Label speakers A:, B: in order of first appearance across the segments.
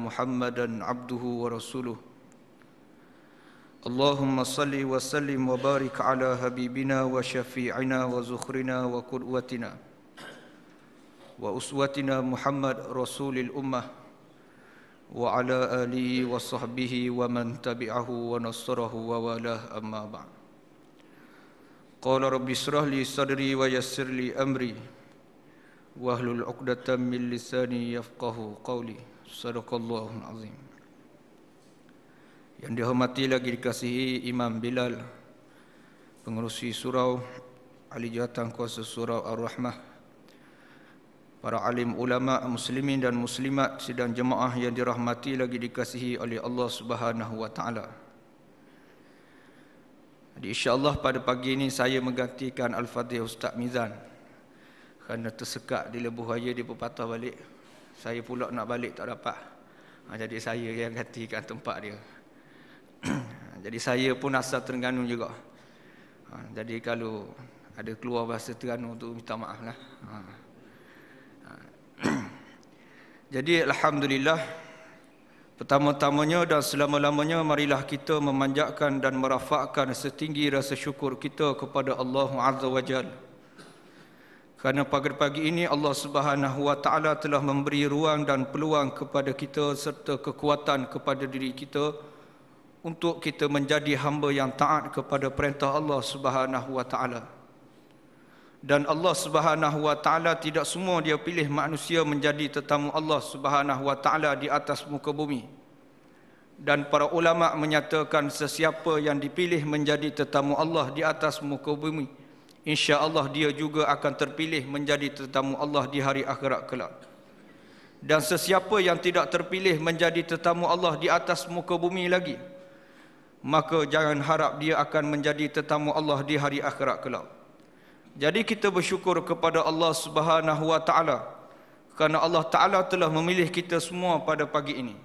A: محمدا عبده ورسوله اللهم صل وسلم وبارك على حبيبنا وشفيعنا وزخرنا وقدوتنا وأسوتنا محمد رسول الأمة وعلى آله وصحبه ومن تبعه ونصره ووالاه أما بعد قال رب اشرح لي صدري ويسر لي أمري واhlul 'uqdatam min lisani yafqahu qawli. Sadaqallahul azim. Yang dihormati lagi dikasihi Imam Bilal, pengerusi surau, ahli jawatan kuasa surau Ar-Rahmah, para alim ulama muslimin dan muslimat sidang jemaah yang dirahmati lagi dikasihi oleh Allah Subhanahu wa taala. Jadi insya-Allah pada pagi ini saya menggantikan Al-Fatihah Ustaz Mizan. Kerana tersekat di Lebuh Raya dia berpatah balik. Saya pula nak balik tak dapat. Jadi saya yang gantikan tempat dia. Jadi saya pun asal Terengganu juga. Jadi kalau ada keluar bahasa Terengganu tu minta maaf lah. Jadi alhamdulillah, pertama-tamanya dan selama-lamanya marilah kita memanjatkan dan merafakkan setinggi rasa syukur kita kepada Allah Azza wa Jalla. Kerana pagi-pagi ini Allah Subhanahu wa taala telah memberi ruang dan peluang kepada kita serta kekuatan kepada diri kita untuk kita menjadi hamba yang taat kepada perintah Allah Subhanahu wa taala. Dan Allah Subhanahu wa taala tidak semua dia pilih manusia menjadi tetamu Allah Subhanahu wa taala di atas muka bumi. Dan para ulama menyatakan sesiapa yang dipilih menjadi tetamu Allah di atas muka bumi, insya-Allah dia juga akan terpilih menjadi tetamu Allah di hari akhirat kelak. Dan sesiapa yang tidak terpilih menjadi tetamu Allah di atas muka bumi lagi, maka jangan harap dia akan menjadi tetamu Allah di hari akhirat kelak. Jadi kita bersyukur kepada Allah Subhanahu wa taala kerana Allah taala telah memilih kita semua pada pagi ini.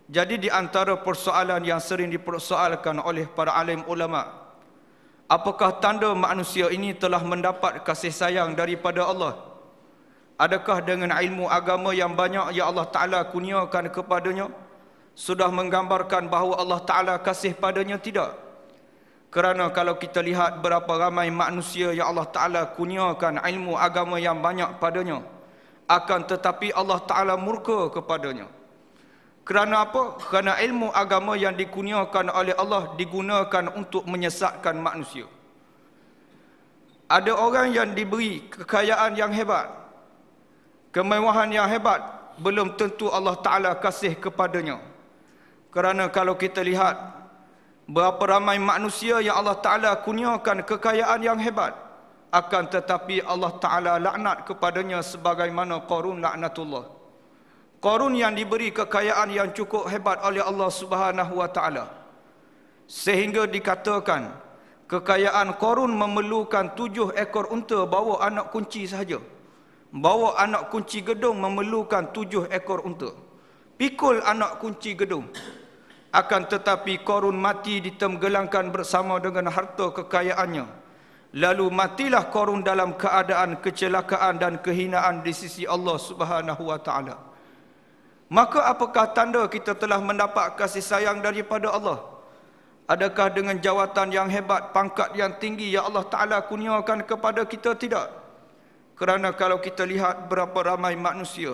A: Jadi di antara persoalan yang sering dipersoalkan oleh para alim ulama, apakah tanda manusia ini telah mendapat kasih sayang daripada Allah? Adakah dengan ilmu agama yang banyak yang Allah Ta'ala kurniakan kepadanya sudah menggambarkan bahawa Allah Ta'ala kasih padanya? Tidak. Kerana kalau kita lihat berapa ramai manusia yang Allah Ta'ala kurniakan ilmu agama yang banyak padanya, akan tetapi Allah Ta'ala murka kepadanya. Kerana apa? Kerana ilmu agama yang dikurniakan oleh Allah digunakan untuk menyesatkan manusia. Ada orang yang diberi kekayaan yang hebat, kemewahan yang hebat, belum tentu Allah Ta'ala kasih kepadanya. Kerana kalau kita lihat berapa ramai manusia yang Allah Ta'ala kurniakan kekayaan yang hebat, akan tetapi Allah Ta'ala laknat kepadanya sebagaimana Qarun laknatullah. Qarun yang diberi kekayaan yang cukup hebat oleh Allah Subhanahu wa taala, sehingga dikatakan kekayaan Qarun memerlukan 7 ekor unta bawa anak kunci sahaja. Bawa anak kunci gedung memerlukan 7 ekor unta. Pikul anak kunci gedung. Akan tetapi Qarun mati ditenggelamkan bersama dengan harta kekayaannya. Lalu matilah Qarun dalam keadaan kecelakaan dan kehinaan di sisi Allah Subhanahu wa taala. Maka apakah tanda kita telah mendapat kasih sayang daripada Allah? Adakah dengan jawatan yang hebat, pangkat yang tinggi yang Allah Ta'ala kurniakan kepada kita? Tidak. Kerana kalau kita lihat berapa ramai manusia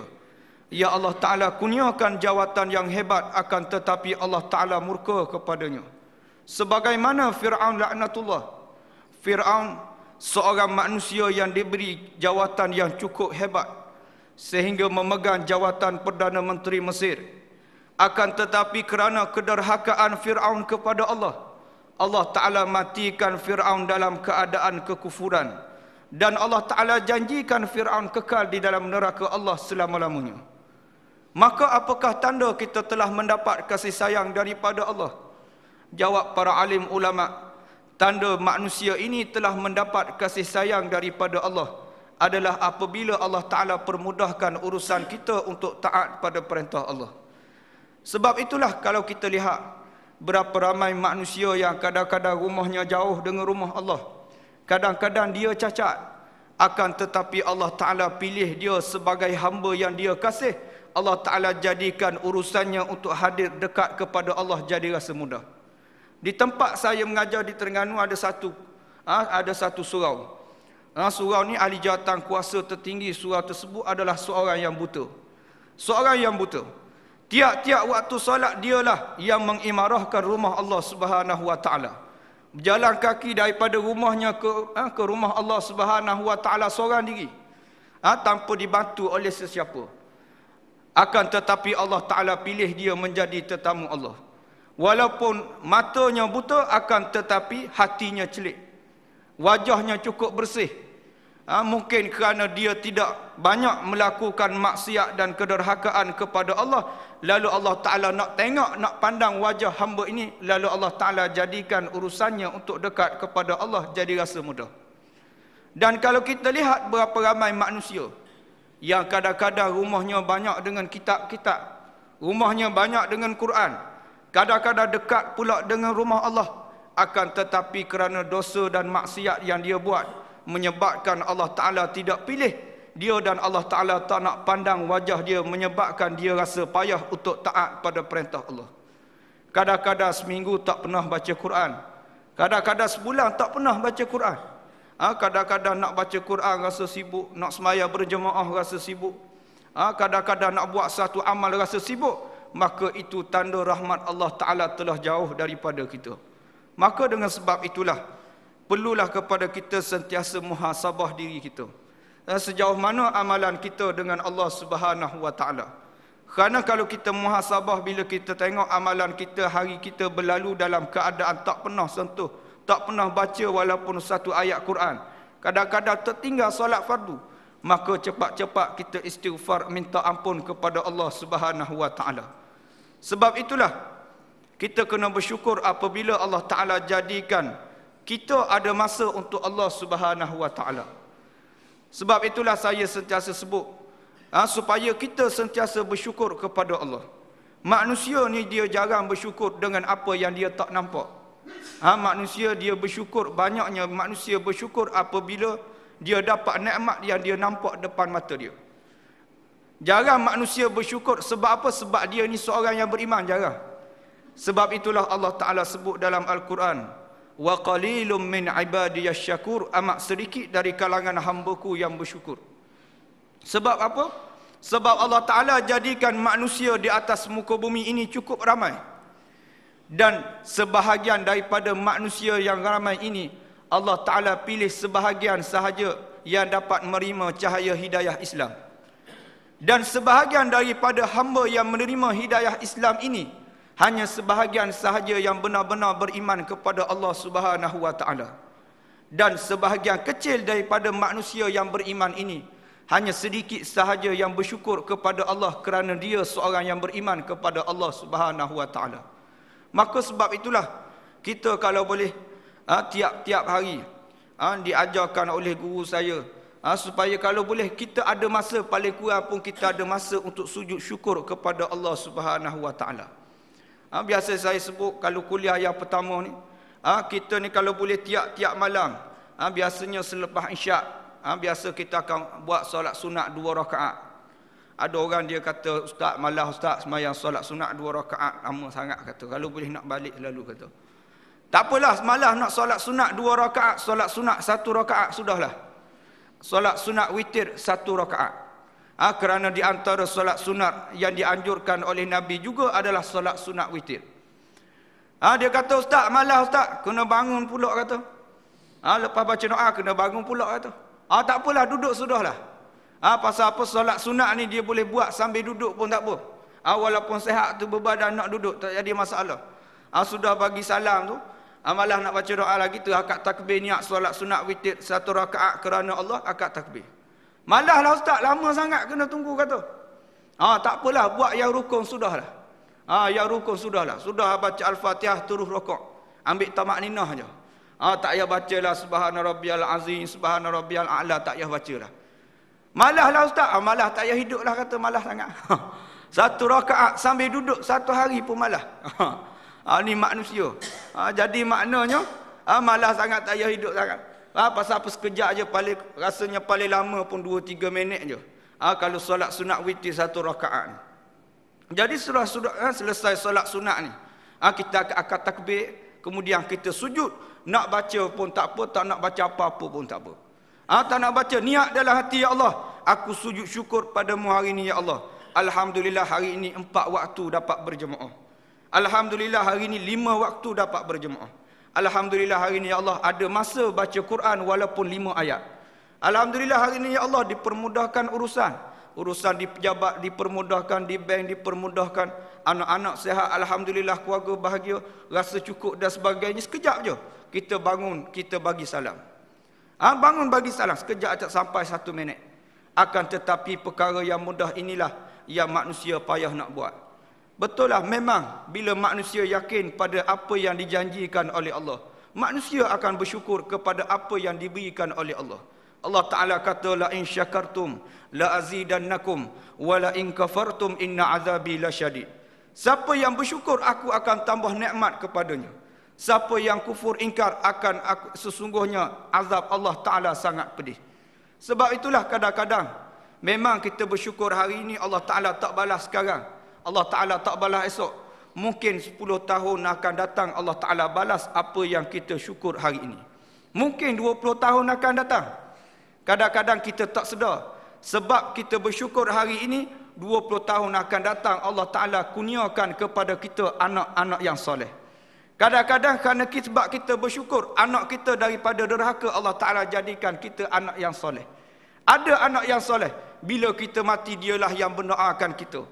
A: yang Allah Ta'ala kurniakan jawatan yang hebat, akan tetapi Allah Ta'ala murka kepadanya. Sebagaimana Fir'aun laknatullah. Fir'aun seorang manusia yang diberi jawatan yang cukup hebat, sehingga memegang jawatan Perdana Menteri Mesir. Akan tetapi kerana kederhakaan Fir'aun kepada Allah, Allah Ta'ala matikan Fir'aun dalam keadaan kekufuran. Dan Allah Ta'ala janjikan Fir'aun kekal di dalam neraka Allah selama-lamanya. Maka apakah tanda kita telah mendapat kasih sayang daripada Allah? Jawab para alim ulama, tanda manusia ini telah mendapat kasih sayang daripada Allah adalah apabila Allah Ta'ala permudahkan urusan kita untuk taat pada perintah Allah. Sebab itulah kalau kita lihat berapa ramai manusia yang kadang-kadang rumahnya jauh dengan rumah Allah, kadang-kadang dia cacat, akan tetapi Allah Ta'ala pilih dia sebagai hamba yang dia kasih Allah Ta'ala jadikan urusannya untuk hadir dekat kepada Allah jadi rasa mudah. Di tempat saya mengajar di Terengganu ada satu surau. Surau ni ahli jawatan kuasa tertinggi surau tersebut adalah seorang yang buta. Seorang yang buta. Tiap-tiap waktu solat dialah yang mengimarahkan rumah Allah Subhanahu Wa Ta'ala. Berjalan kaki daripada rumahnya ke rumah Allah Subhanahu Wa Ta'ala seorang diri. Tanpa dibantu oleh sesiapa. Akan tetapi Allah Ta'ala pilih dia menjadi tetamu Allah. Walaupun matanya buta, akan tetapi hatinya celik. Wajahnya cukup bersih. Mungkin kerana dia tidak banyak melakukan maksiat dan kederhakaan kepada Allah, lalu Allah Ta'ala nak tengok, nak pandang wajah hamba ini, lalu Allah Ta'ala jadikan urusannya untuk dekat kepada Allah jadi rasa mudah. Dan kalau kita lihat berapa ramai manusia yang kadang-kadang rumahnya banyak dengan kitab-kitab, rumahnya banyak dengan Quran, kadang-kadang dekat pula dengan rumah Allah, akan tetapi kerana dosa dan maksiat yang dia buat menyebabkan Allah Ta'ala tidak pilih dia, dan Allah Ta'ala tak nak pandang wajah dia, menyebabkan dia rasa payah untuk taat pada perintah Allah. Kadang-kadang seminggu tak pernah baca Quran, kadang-kadang sebulan tak pernah baca Quran. Kadang-kadang nak baca Quran rasa sibuk, nak semaya berjemaah rasa sibuk, kadang-kadang nak buat satu amal rasa sibuk. Maka itu tanda rahmat Allah Ta'ala telah jauh daripada kita. Maka dengan sebab itulah perlulah kepada kita sentiasa muhasabah diri kita, sejauh mana amalan kita dengan Allah Subhanahu Wa Ta'ala. Kerana kalau kita muhasabah, bila kita tengok amalan kita, hari kita berlalu dalam keadaan tak pernah sentuh, tak pernah baca walaupun satu ayat Quran, kadang-kadang tertinggal solat fardu, maka cepat-cepat kita istighfar, minta ampun kepada Allah Subhanahu Wa Ta'ala. Sebab itulah kita kena bersyukur apabila Allah Ta'ala jadikan kita ada masa untuk Allah Subhanahu Wa Ta'ala. Sebab itulah saya sentiasa sebut, supaya kita sentiasa bersyukur kepada Allah. Manusia ni dia jarang bersyukur dengan apa yang dia tak nampak. Manusia dia bersyukur, banyaknya manusia bersyukur apabila dia dapat nikmat yang dia nampak depan mata dia. Jarang manusia bersyukur. Sebab apa? Sebab dia ni seorang yang beriman, jarang. Sebab itulah Allah Ta'ala sebut dalam Al-Quran, wa qalilum min ibadiyasy syakur, amat sedikit dari kalangan hamba-Ku yang bersyukur. Sebab apa? Sebab Allah Ta'ala jadikan manusia di atas muka bumi ini cukup ramai. Dan sebahagian daripada manusia yang ramai ini, Allah Ta'ala pilih sebahagian sahaja yang dapat menerima cahaya hidayah Islam. Dan sebahagian daripada hamba yang menerima hidayah Islam ini, hanya sebahagian sahaja yang benar-benar beriman kepada Allah Subhanahu Wa Ta'ala. Dan sebahagian kecil daripada manusia yang beriman ini, hanya sedikit sahaja yang bersyukur kepada Allah kerana dia seorang yang beriman kepada Allah Subhanahu Wa Ta'ala. Maka sebab itulah kita kalau boleh tiap-tiap hari diajarkan oleh guru saya, supaya kalau boleh kita ada masa, paling kurang pun kita ada masa untuk sujud syukur kepada Allah Subhanahu Wa Ta'ala. Biasa saya sebut kalau kuliah yang pertama ni, kita ni kalau boleh tiap-tiap malam, biasanya selepas isyak, biasa kita akan buat solat sunat 2 rakaat. Ada orang dia kata, ustaz malah ustaz semayang solat sunat 2 rakaat lama sangat, kata kalau boleh nak balik lalu, kata. Tak apalah, malah nak solat sunat 2 rakaat, solat sunat 1 rakaat sudahlah. Solat sunat witir 1 rakaat. Kerana di antara solat sunat yang dianjurkan oleh Nabi juga adalah solat sunat witir. Dia kata, ustaz malah ustaz, kena bangun pula, kata. Lepas baca doa kena bangun pula, kata. Tak apalah, duduk sudahlah. Pasal apa, solat sunat ni dia boleh buat sambil duduk pun tak apa. Walaupun sehat tu berbadan nak duduk, tak jadi masalah. Sudah bagi salam tu, malah nak baca doa lagi tu, akad takbir niat solat sunat witir 1 rakaat kerana Allah, akad takbir. Malah lah ustaz, lama sangat kena tunggu, kata. Tak apalah, buat yang rukun sudahlah. Yang rukun sudahlah. Sudah baca Al-Fatihah terus rukuk. Ambil tamak ninah je. Tak payah bacalah subhana rabbiyal azim, subhana rabbiyal a'la, tak payah bacalah. Malah lah ustaz, malah tak payah hidup lah, kata, malah sangat. 1 rakaat sambil duduk 1 hari pun malah. Ni manusia. Jadi maknanya malah sangat, tak payah hidup sangat. Pasal apa, sekejap je, rasanya paling lama pun 2-3 minit je. Kalau solat sunat witir 1 rakaat. Jadi surah selesai solat sunat ni, kita akan takbir, kemudian kita sujud. Nak baca pun tak apa, tak nak baca apa-apa pun tak apa. Tak nak baca, niat dalam hati, ya Allah, aku sujud syukur padamu hari ini, ya Allah. Alhamdulillah hari ini 4 waktu dapat berjemaah. Alhamdulillah hari ini 5 waktu dapat berjemaah. Alhamdulillah hari ini, ya Allah, ada masa baca Quran walaupun 5 ayat. Alhamdulillah hari ini, ya Allah, dipermudahkan urusan di pejabat dipermudahkan, di bank dipermudahkan, anak-anak sihat, alhamdulillah, keluarga bahagia, rasa cukup dan sebagainya. Sekejap je kita bangun, kita bagi salam. Bangun bagi salam, sekejap tak sampai 1 minit. Akan tetapi perkara yang mudah inilah yang manusia payah nak buat. Betul lah, memang bila manusia yakin pada apa yang dijanjikan oleh Allah, manusia akan bersyukur kepada apa yang diberikan oleh Allah. Allah Ta'ala kata, la in syakartum la azidannakum wa la in kafartum inna azabi lasyadid. Siapa yang bersyukur, aku akan tambah nikmat kepadanya. Siapa yang kufur ingkar, sesungguhnya azab Allah Ta'ala sangat pedih. Sebab itulah kadang-kadang memang kita bersyukur hari ini, Allah Ta'ala tak balas sekarang, Allah Ta'ala tak balas esok. Mungkin 10 tahun akan datang Allah Ta'ala balas apa yang kita syukur hari ini. Mungkin 20 tahun akan datang. Kadang-kadang kita tak sedar. Sebab kita bersyukur hari ini, 20 tahun akan datang Allah Ta'ala kurniakan kepada kita anak-anak yang soleh. Kadang-kadang kerana sebab kita bersyukur, anak kita daripada derhaka, Allah Ta'ala jadikan kita anak yang soleh. Ada anak yang soleh, bila kita mati dialah yang mendoakan kita.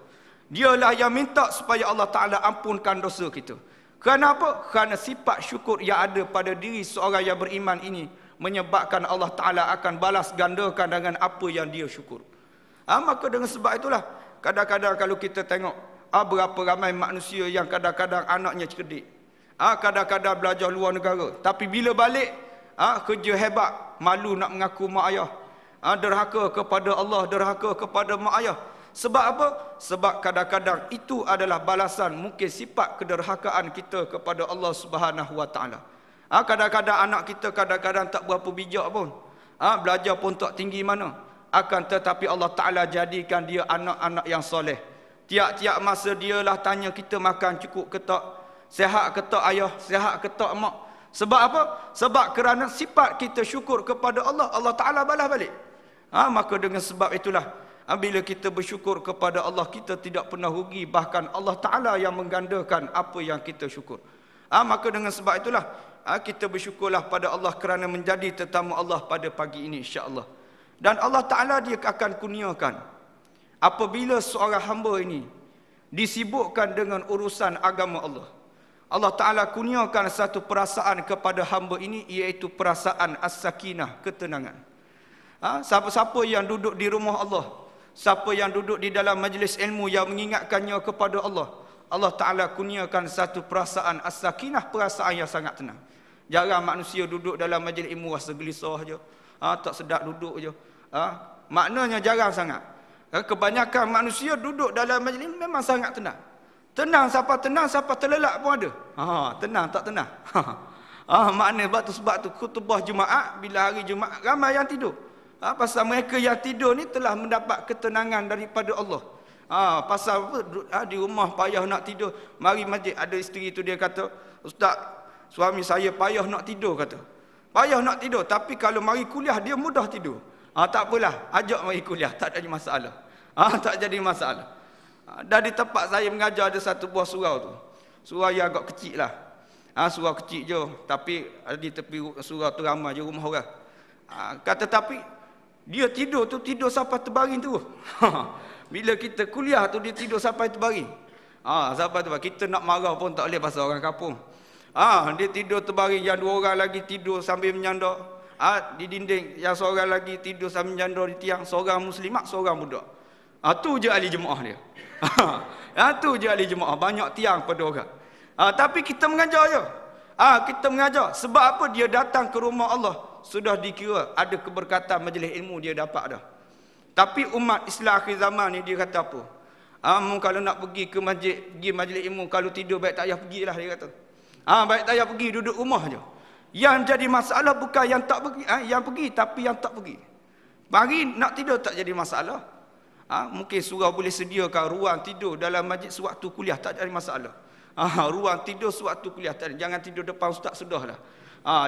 A: Dialah yang minta supaya Allah Ta'ala ampunkan dosa kita. Kenapa? Kerana sifat syukur yang ada pada diri seorang yang beriman ini menyebabkan Allah Ta'ala akan balas gandakan dengan apa yang dia syukur. Maka dengan sebab itulah, kadang-kadang kalau kita tengok, berapa ramai manusia yang kadang-kadang anaknya cerdik. Kadang-kadang belajar luar negara. Tapi bila balik, kerja hebat, malu nak mengaku mak ayah. Derhaka kepada Allah, derhaka kepada mak ayah. Sebab apa? Sebab kadang-kadang itu adalah balasan mungkin sifat kederhakaan kita kepada Allah Subhanahu Wa Ta'ala. Kadang-kadang anak kita kadang-kadang tak berapa bijak pun. Belajar pun tak tinggi mana. Akan tetapi Allah Ta'ala jadikan dia anak-anak yang soleh. Tiap-tiap masa dialah tanya kita makan cukup ke tak, sihat ke tak ayah, sihat ke tak mak. Sebab apa? Sebab kerana sifat kita syukur kepada Allah, Allah Ta'ala balas balik. Maka dengan sebab itulah, bila kita bersyukur kepada Allah, kita tidak pernah rugi. Bahkan Allah Ta'ala yang menggandakan apa yang kita syukur. Maka dengan sebab itulah, kita bersyukurlah pada Allah kerana menjadi tetamu Allah pada pagi ini, insya-Allah. Dan Allah Ta'ala dia akan kurniakan apabila seorang hamba ini disibukkan dengan urusan agama Allah. Allah Ta'ala kurniakan satu perasaan kepada hamba ini, iaitu perasaan as-sakinah, ketenangan. Siapa-siapa yang duduk di rumah Allah, siapa yang duduk di dalam majlis ilmu yang mengingatkannya kepada Allah, Allah Ta'ala kurniakan satu perasaan as-sakinah, perasaan yang sangat tenang. Jarang manusia duduk dalam majlis ilmu rasa gelisah je, tak sedap duduk je. Maknanya jarang sangat. Kebanyakan manusia duduk dalam majlis ilmu memang sangat tenang. Tenang siapa terlelap pun ada. Tenang tak tenang. Maknanya sebab tu khutbah Jumaat, bila hari Jumaat ramai yang tidur. Pasal mereka yang tidur ni telah mendapat ketenangan daripada Allah. Pasal apa? Di rumah payah nak tidur, mari masjid. Ada isteri tu dia kata, "Ustaz, suami saya payah nak tidur," kata. Payah nak tidur, tapi kalau mari kuliah dia mudah tidur. Tak apalah, ajak mari kuliah, tak ada masalah. Tak jadi masalah. Dan di tempat saya mengajar ada satu buah surau tu. Surau yang agak kecil lah. Surau kecil je, tapi di tepi surau tu ramai je rumah orang. Kata tapi dia tidur tu tidur sampai terbaring tu. Bila kita kuliah tu dia tidur sampai terbaring. Sampai terbaring. Kita nak marah pun tak boleh pasal orang kampung. Dia tidur terbaring, yang 2 orang lagi tidur sambil menyandar di dinding, yang seorang lagi tidur sambil menyandar di tiang, seorang muslimat, seorang budak. Tu je ahli jemaah dia. Tu je ahli jemaah, banyak tiang pada orang. Tapi kita mengajar je. Kita mengajar. Sebab apa? Dia datang ke rumah Allah, sudah dikira ada keberkatan majlis ilmu dia dapat dah. Tapi umat Islam akhir zaman ni dia kata apa? Kalau nak pergi ke masjid, pergi majlis ilmu, kalau tidur baik tak payah pergilah, dia kata. Baik tak payah pergi, duduk rumah je. Yang jadi masalah bukan yang tak pergi, yang pergi, tapi yang tak pergi. Mari nak tidur tak jadi masalah. Mungkin surau boleh sediakan ruang tidur dalam majlis sewaktu kuliah, tak ada masalah. Ruang tidur sewaktu kuliah, tak ada. Jangan tidur depan ustaz, sudahlah.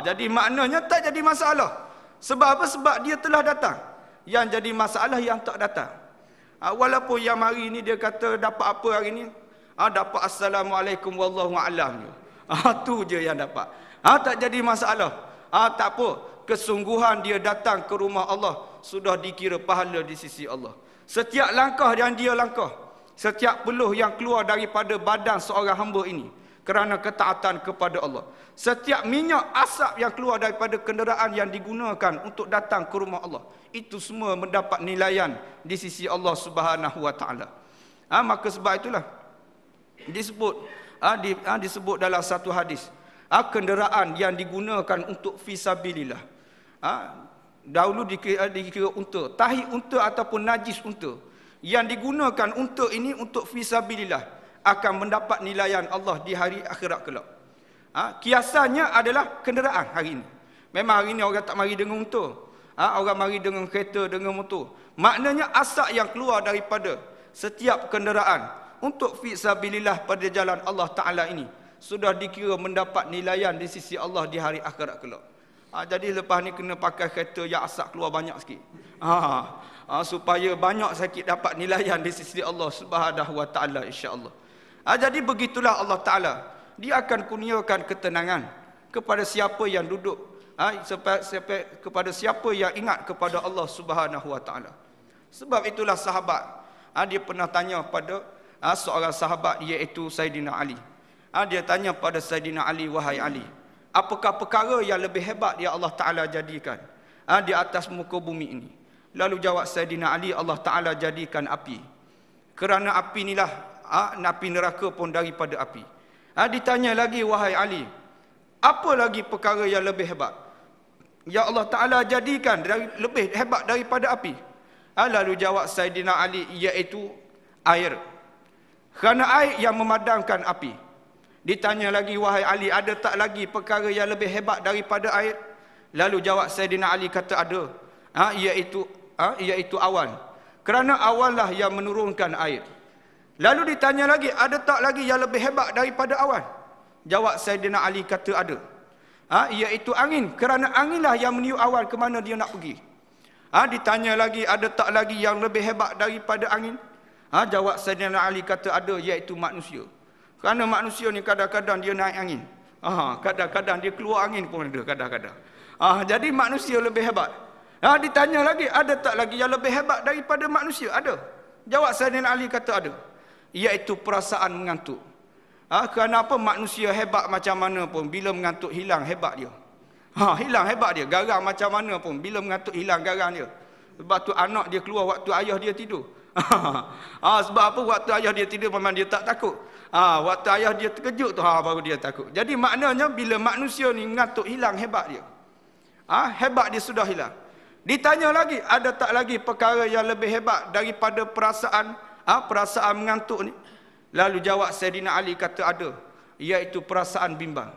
A: Jadi maknanya tak jadi masalah. Sebab apa? Sebab dia telah datang. Yang jadi masalah yang tak datang. Walaupun yang hari ni dia kata dapat apa hari ni? Dapat assalamualaikum wallahu a'lam. Tu je yang dapat. Tak jadi masalah. Tak apa. Kesungguhan dia datang ke rumah Allah sudah dikira pahala di sisi Allah. Setiap langkah yang dia langkah, setiap peluh yang keluar daripada badan seorang hamba ini kerana ketaatan kepada Allah, setiap minyak asap yang keluar daripada kenderaan yang digunakan untuk datang ke rumah Allah, itu semua mendapat nilaian di sisi Allah Subhanahu wa taala. Maka sebab itulah disebut dalam satu hadis, kenderaan yang digunakan untuk fisabilillah, dahulu dikira unta, tahi unta ataupun najis unta, yang digunakan unta ini untuk fisabilillah akan mendapat nilaian Allah di hari akhirat kelak. Kiasannya adalah kenderaan hari ini. Memang hari ini orang tak mari dengan unta, orang mari dengan kereta, dengan motor. Maknanya asap yang keluar daripada setiap kenderaan untuk fisabilillah pada jalan Allah Ta'ala ini sudah dikira mendapat nilaian di sisi Allah di hari akhirat kelak. Jadi lepas ni kena pakai kereta yang asap keluar banyak sikit. Supaya banyak sikit dapat nilaian di sisi Allah Subhanahu wa taala, insya-Allah. Jadi begitulah Allah Taala. Dia akan kurniakan ketenangan kepada siapa yang duduk, kepada siapa yang ingat kepada Allah Subhanahu wa taala. Sebab itulah sahabat, dia pernah tanya pada seorang sahabat, iaitu Saidina Ali. Dia tanya pada Saidina Ali, wahai Ali, apakah perkara yang lebih hebat yang Allah Ta'ala jadikan di atas muka bumi ini? Lalu jawab Saidina Ali, Allah Ta'ala jadikan api. Kerana api inilah, api neraka pun daripada api. Ditanya lagi, wahai Ali, apa lagi perkara yang lebih hebat yang Allah Ta'ala jadikan lebih hebat daripada api? Lalu jawab Saidina Ali, iaitu air. Kerana air yang memadamkan api. Ditanya lagi, wahai Ali, ada tak lagi perkara yang lebih hebat daripada air? Lalu jawab Saidina Ali, kata ada, iaitu awan. Kerana awan lah yang menurunkan air. Lalu ditanya lagi, ada tak lagi yang lebih hebat daripada awan? Jawab Saidina Ali, kata ada, iaitu angin. Kerana anginlah yang meniup awan ke mana dia nak pergi. Ditanya lagi, ada tak lagi yang lebih hebat daripada angin? Jawab Saidina Ali, kata ada, iaitu manusia. Kerana manusia ni kadang-kadang dia naik angin. Kadang-kadang dia keluar angin pun ada kadang-kadang. Jadi manusia lebih hebat. Ditanya lagi, ada tak lagi yang lebih hebat daripada manusia? Ada. Jawab Saidina Ali, kata ada, iaitu perasaan mengantuk. Kerana apa? Manusia hebat macam mana pun, bila mengantuk hilang hebat dia. Hilang hebat dia. Garang macam mana pun, bila mengantuk hilang garang dia. Sebab tu anak dia keluar waktu ayah dia tidur. Sebab apa? Waktu ayah dia tidur memang dia tak takut. Waktu ayah dia terkejut tu baru dia takut. Jadi maknanya bila manusia ni ngantuk hilang hebat dia. Hebat dia sudah hilang. Ditanya lagi, ada tak lagi perkara yang lebih hebat daripada perasaan mengantuk ni? Lalu jawab Saidina Ali, kata ada, iaitu perasaan bimbang.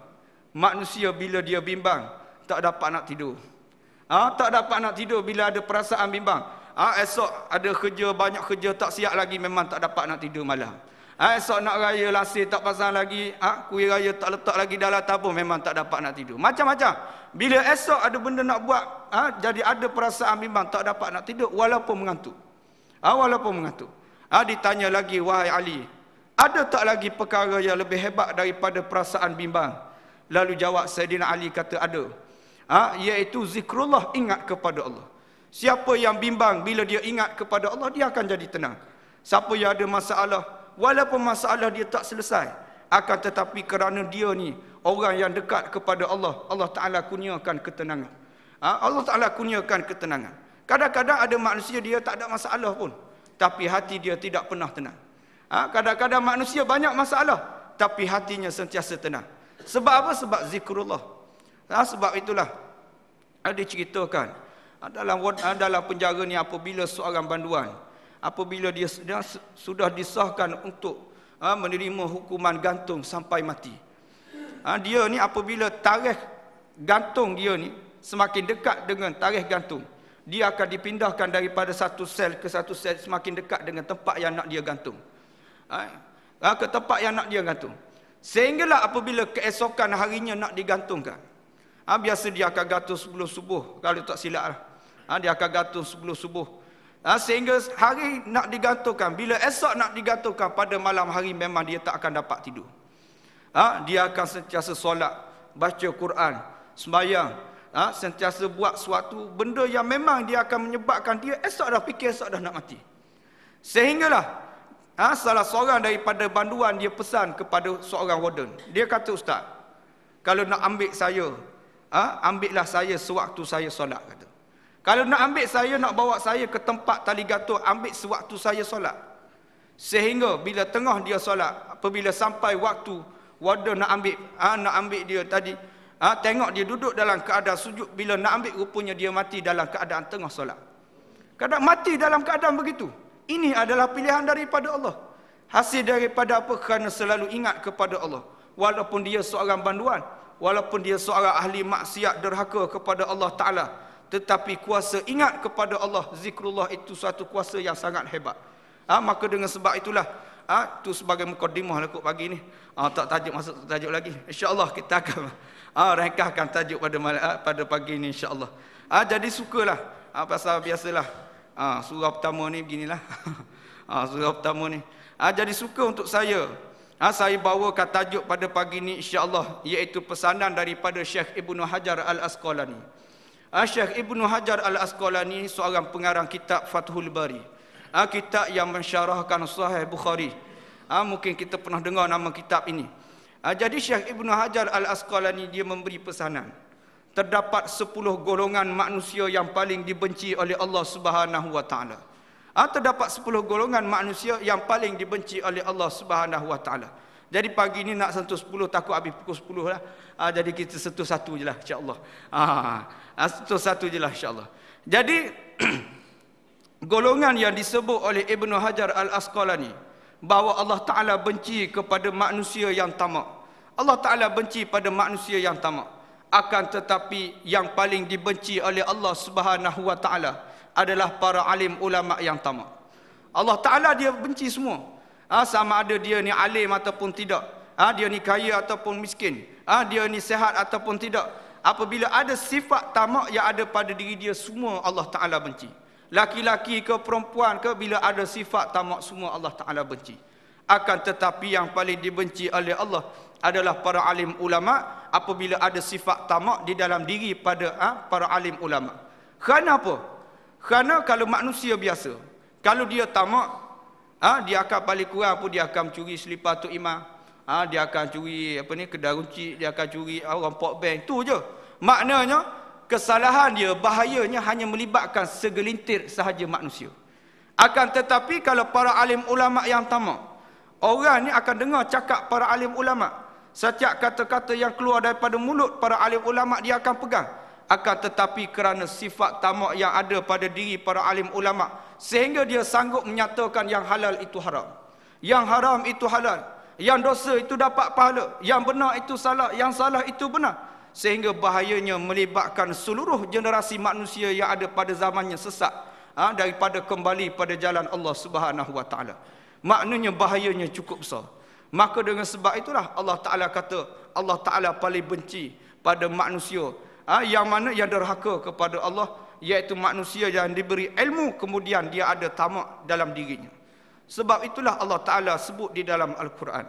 A: Manusia bila dia bimbang tak dapat nak tidur. Tak dapat nak tidur bila ada perasaan bimbang. Esok ada kerja, banyak kerja tak siap lagi, memang tak dapat nak tidur malam. Esok nak raya lasir tak pasang lagi, kuih raya tak letak lagi dalam tabung, memang tak dapat nak tidur. Macam-macam. Bila esok ada benda nak buat, jadi ada perasaan bimbang, tak dapat nak tidur walaupun mengantuk. Walaupun mengantuk. Ditanya lagi, wahai Ali, ada tak lagi perkara yang lebih hebat daripada perasaan bimbang? Lalu jawab Saidina Ali, kata ada, iaitu zikrullah, ingat kepada Allah. Siapa yang bimbang bila dia ingat kepada Allah, dia akan jadi tenang. Siapa yang ada masalah, walaupun masalah dia tak selesai, akan tetapi kerana dia ni orang yang dekat kepada Allah, Allah Ta'ala kurniakan ketenangan. Allah Ta'ala kurniakan ketenangan. Kadang-kadang ada manusia dia tak ada masalah pun, tapi hati dia tidak pernah tenang. Kadang-kadang manusia banyak masalah, tapi hatinya sentiasa tenang. Sebab apa? Sebab zikrullah. Sebab itulah diceritakan dalam penjara ni, apabila seorang banduan, apabila dia sudah disahkan untuk menerima hukuman gantung sampai mati, dia ni apabila tarikh gantung dia ni semakin dekat dengan tarikh gantung, dia akan dipindahkan daripada satu sel ke satu sel semakin dekat dengan tempat yang nak dia gantung. Ke tempat yang nak dia gantung. Sehinggalah apabila keesokan harinya nak digantungkan. Biasa dia akan gantung sebelum subuh, kalau tak silap lah. Dia akan gantung sebelum subuh. Sehingga hari nak digantungkan, bila esok nak digantungkan pada malam hari memang dia tak akan dapat tidur. Dia akan sentiasa solat, baca Quran, sembahyang, sentiasa buat suatu benda yang memang dia akan menyebabkan dia esok dah fikir esok dah nak mati. Sehinggalah salah seorang daripada banduan dia pesan kepada seorang warden. Dia kata, "Ustaz, kalau nak ambil saya, ambillah saya sewaktu saya solat," kata. "Kalau nak ambil saya, nak bawa saya ke tempat tali gantung, ambil sewaktu saya solat." Sehingga bila tengah dia solat, apabila sampai waktu warden nak ambil dia tadi, tengok dia duduk dalam keadaan sujud. Bila nak ambil, rupanya dia mati dalam keadaan tengah solat. Kadang mati dalam keadaan begitu. Ini adalah pilihan daripada Allah. Hasil daripada apa? Kerana selalu ingat kepada Allah. Walaupun dia seorang banduan, walaupun dia seorang ahli maksiat derhaka kepada Allah Ta'ala, tetapi kuasa ingat kepada Allah, zikrullah itu suatu kuasa yang sangat hebat. Maka dengan sebab itulah, tu sebagai mukadimah lah kot pagi ni. Tak tajuk, masuk tajuk lagi. InsyaAllah kita akan rengkahkan tajuk pada pagi ni, insyaAllah. Jadi sukalah, pasal biasalah, surah pertama ni beginilah. Surah pertama ni. Jadi suka untuk saya bawakan tajuk pada pagi ni, insyaAllah, iaitu pesanan daripada Syekh Ibnu Hajar Al-Asqalani. Syekh Ibnu Hajar Al-Asqalani seorang pengarang kitab Fathul Bari. Kitab yang mensyarahkan Sahih Bukhari. Mungkin kita pernah dengar nama kitab ini. Jadi Syekh Ibnu Hajar Al-Asqalani dia memberi pesanan. Terdapat 10 golongan manusia yang paling dibenci oleh Allah Subhanahu wa taala. Terdapat 10 golongan manusia yang paling dibenci oleh Allah Subhanahu wa taala. Jadi pagi ni nak sentuh 10, takut habis pukul 10 lah. Jadi kita sentuh satu je lah, insyaAllah. Sentuh satu je lah, insyaAllah. Jadi golongan yang disebut oleh Ibnu Hajar Al-Asqalani, bahawa Allah Ta'ala benci kepada manusia yang tamak. Allah Ta'ala benci pada manusia yang tamak. Akan tetapi yang paling dibenci oleh Allah Subhanahu wa Ta'ala adalah para alim ulama yang tamak. Allah Ta'ala dia benci semua. Sama ada dia ni alim ataupun tidak. Dia ni kaya ataupun miskin. Dia ni sehat ataupun tidak. Apabila ada sifat tamak yang ada pada diri dia, semua Allah Ta'ala benci. Laki-laki ke perempuan ke, bila ada sifat tamak, semua Allah Ta'ala benci. Akan tetapi yang paling dibenci oleh Allah adalah para alim ulama, apabila ada sifat tamak di dalam diri pada para alim ulama. Kerana apa? Kerana kalau manusia biasa, kalau dia tamak, dia akan paling kurang pun dia akan mencuri selipar Tok Imam. Dia akan curi kedai runcit, dia akan curi orang pok bank. Tu je. Maknanya kesalahan dia, bahayanya hanya melibatkan segelintir sahaja manusia. Akan tetapi kalau para alim ulama yang tamak, orang ni akan dengar cakap para alim ulama. Setiap kata-kata yang keluar daripada mulut para alim ulama dia akan pegang. Akan tetapi kerana sifat tamak yang ada pada diri para alim ulama, sehingga dia sanggup menyatakan yang halal itu haram, yang haram itu halal, yang dosa itu dapat pahala, yang benar itu salah, yang salah itu benar. Sehingga bahayanya melibatkan seluruh generasi manusia yang ada pada zamannya sesat daripada kembali pada jalan Allah Subhanahu wa taala. Maknanya bahayanya cukup besar. Maka dengan sebab itulah Allah Ta'ala kata, Allah Ta'ala paling benci pada manusia yang mana yang derhaka kepada Allah, iaitu manusia yang diberi ilmu kemudian dia ada tamak dalam dirinya. Sebab itulah Allah Ta'ala sebut di dalam Al-Quran.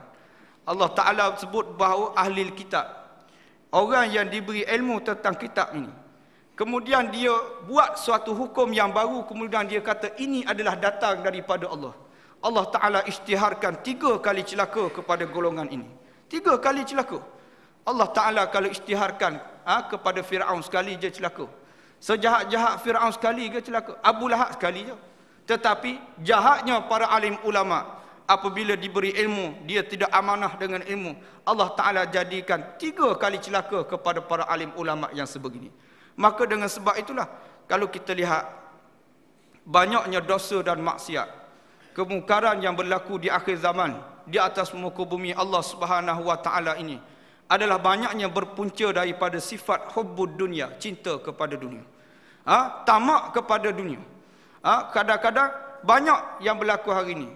A: Allah Ta'ala sebut bahawa ahli kitab, orang yang diberi ilmu tentang kitab ini, kemudian dia buat suatu hukum yang baru, kemudian dia kata ini adalah datang daripada Allah. Allah Ta'ala isytiharkan 3 kali celaka kepada golongan ini. 3 kali celaka. Allah Ta'ala kalau isytiharkan kepada Fir'aun sekali je celaka. Sejahat-jahat Fir'aun sekali ke celaka? Abu Lahab sekali je. Tetapi jahatnya para alim ulama, apabila diberi ilmu, dia tidak amanah dengan ilmu, Allah Ta'ala jadikan 3 kali celaka kepada para alim ulama yang sebegini. Maka dengan sebab itulah, kalau kita lihat banyaknya dosa dan maksiat, kemungkaran yang berlaku di akhir zaman di atas muka bumi Allah Subhanahu wa taala ini adalah banyaknya berpunca daripada sifat hubbud dunia, cinta kepada dunia. tamak kepada dunia. Kadang-kadang banyak yang berlaku hari ini.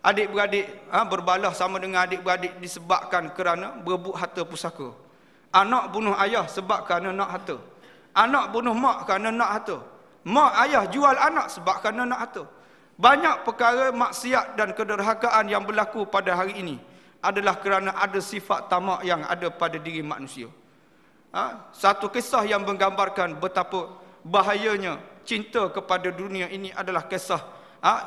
A: Adik-beradik berbalah sama dengan adik-beradik disebabkan kerana berebut harta pusaka. Anak bunuh ayah sebab kerana nak harta. Anak bunuh mak kerana nak harta. Mak ayah jual anak sebab kerana nak harta. Banyak perkara maksiat dan kederhakaan yang berlaku pada hari ini adalah kerana ada sifat tamak yang ada pada diri manusia. Satu kisah yang menggambarkan betapa bahayanya cinta kepada dunia ini adalah kisah,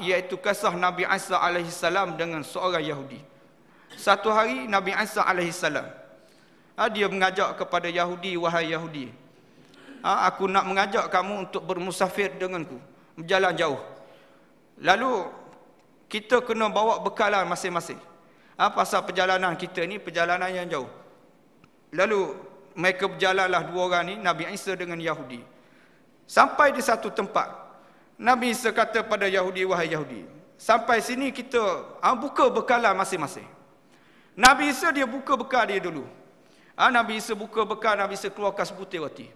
A: iaitu kisah Nabi Isa alaihissalam dengan seorang Yahudi. Satu hari Nabi Isa alaihissalam, dia mengajak kepada Yahudi, wahai Yahudi, aku nak mengajak kamu untuk bermusafir denganku, berjalan jauh. Lalu kita kena bawa bekalan masing-masing. Pasal perjalanan kita ni perjalanan yang jauh. Lalu mereka berjalanlah dua orang ni, Nabi Isa dengan Yahudi. Sampai di satu tempat, Nabi Isa kata pada Yahudi, wahai Yahudi, sampai sini kita buka bekalan masing-masing. Nabi Isa dia buka bekal dia dulu. Nabi Isa buka bekal, Nabi Isa keluarkan sebutir roti.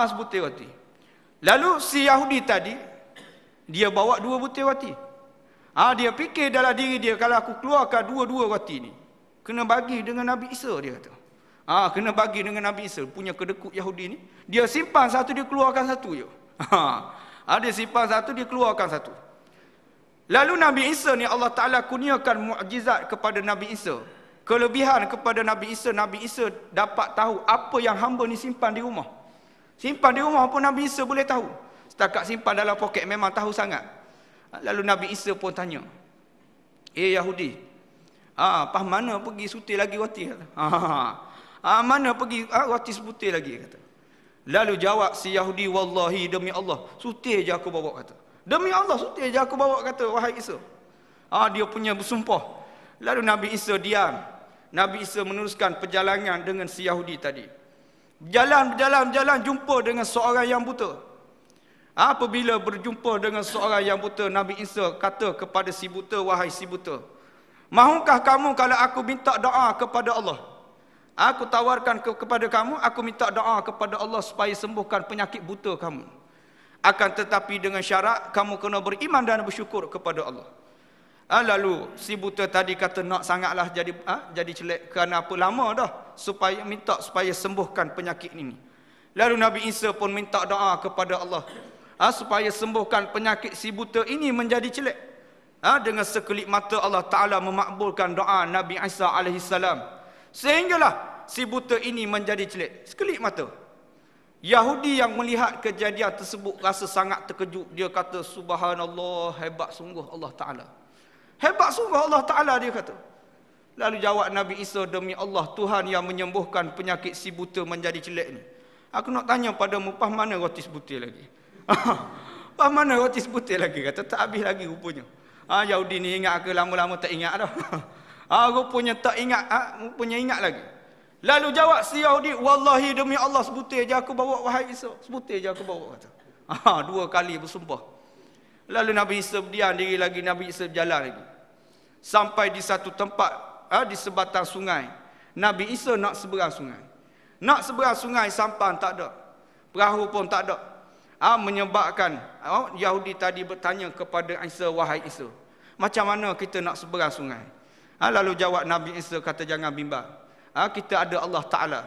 A: Sebutir roti. Lalu si Yahudi tadi, dia bawa 2 butir roti. Dia fikir dalam diri dia, kalau aku keluarkan 2 roti ni, kena bagi dengan Nabi Isa, dia kata. Kena bagi dengan Nabi Isa. Punya kedekut Yahudi ni, dia simpan satu, dia keluarkan satu je. Dia simpan satu, dia keluarkan satu. Lalu Nabi Isa ni, Allah Ta'ala kurniakan mukjizat kepada Nabi Isa. Kelebihan kepada Nabi Isa dapat tahu apa yang hamba ni simpan di rumah. Simpan di rumah pun Nabi Isa boleh tahu. Setakat simpan dalam poket memang tahu sangat. Lalu Nabi Isa pun tanya, Yahudi, pas mana pergi sutir lagi roti? Mana pergi roti sebutir lagi? Kata. Lalu jawab si Yahudi, wallahi, demi Allah, sutir je aku bawa, kata. Demi Allah, sutir je aku bawa, kata, wahai Isa. Dia punya bersumpah. Lalu Nabi Isa diam. Nabi Isa meneruskan perjalanan dengan si Yahudi tadi. Berjalan, jumpa dengan seorang yang buta. Apabila berjumpa dengan seorang yang buta, Nabi Isa kata kepada si buta, wahai si buta, mahukah kamu kalau aku minta doa kepada Allah? Aku tawarkan kepada kamu, aku minta doa kepada Allah supaya sembuhkan penyakit buta kamu. Akan tetapi dengan syarat, kamu kena beriman dan bersyukur kepada Allah. Lalu si buta tadi kata, nak sangatlah jadi celek, kerana apa lama dah minta supaya sembuhkan penyakit ini. Lalu Nabi Isa pun minta doa kepada Allah supaya sembuhkan penyakit si buta ini menjadi celek. Dengan sekelip mata Allah Ta'ala memakbulkan doa Nabi Isa alaihissalam, sehinggalah si buta ini menjadi celek. Sekelip mata. Yahudi yang melihat kejadian tersebut rasa sangat terkejut. Dia kata, subhanallah, hebat sungguh Allah Ta'ala. Hebat sungguh Allah Ta'ala, dia kata. Lalu jawab Nabi Isa, demi Allah, Tuhan yang menyembuhkan penyakit si buta menjadi celek ni. Aku nak tanya padamu, pas mana roti sebutir lagi? Pas mana roti sebutir lagi? Kata, tak habis lagi rupanya. Yahudi ni ingat ke? Lama-lama tak ingat dah. Rupanya tak ingat, rupanya ingat lagi. Lalu jawab si Yahudi, wallahi, demi Allah, sebutir je aku bawa, wahai Isa. Sebutir je aku bawa, kata. 2 kali bersumpah. Lalu Nabi Isa berdiam diri lagi, Nabi Isa berjalan lagi. Sampai di satu tempat, di sebatang sungai. Nabi Isa nak seberang sungai. Nak seberang sungai, sampan tak ada. Perahu pun tak ada. Menyebabkan Yahudi tadi bertanya kepada Isa, wahai Isa, macam mana kita nak seberang sungai? Lalu jawab Nabi Isa, kata, jangan bimbang. Kita ada Allah Ta'ala.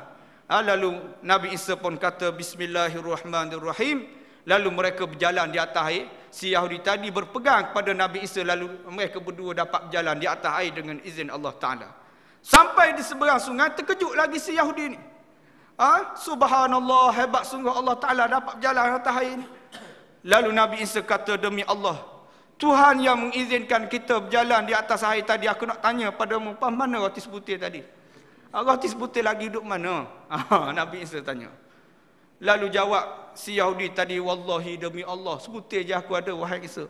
A: Lalu Nabi Isa pun kata, bismillahirrahmanirrahim. Lalu mereka berjalan di atas air. Si Yahudi tadi berpegang kepada Nabi Isa. Lalu mereka berdua dapat berjalan di atas air dengan izin Allah Ta'ala. Sampai di seberang sungai, terkejut lagi si Yahudi ni. Subhanallah, hebat sungguh Allah Ta'ala dapat berjalan atas air ni. Lalu Nabi Isa kata, demi Allah, Tuhan yang mengizinkan kita berjalan di atas air tadi. Aku nak tanya padamu, pas mana roti sebutir tadi? Roti sebutir lagi duduk mana? Nabi Isa tanya. Lalu jawab si Yahudi tadi, wallahi, demi Allah, sebutir je aku ada, wahai Isa.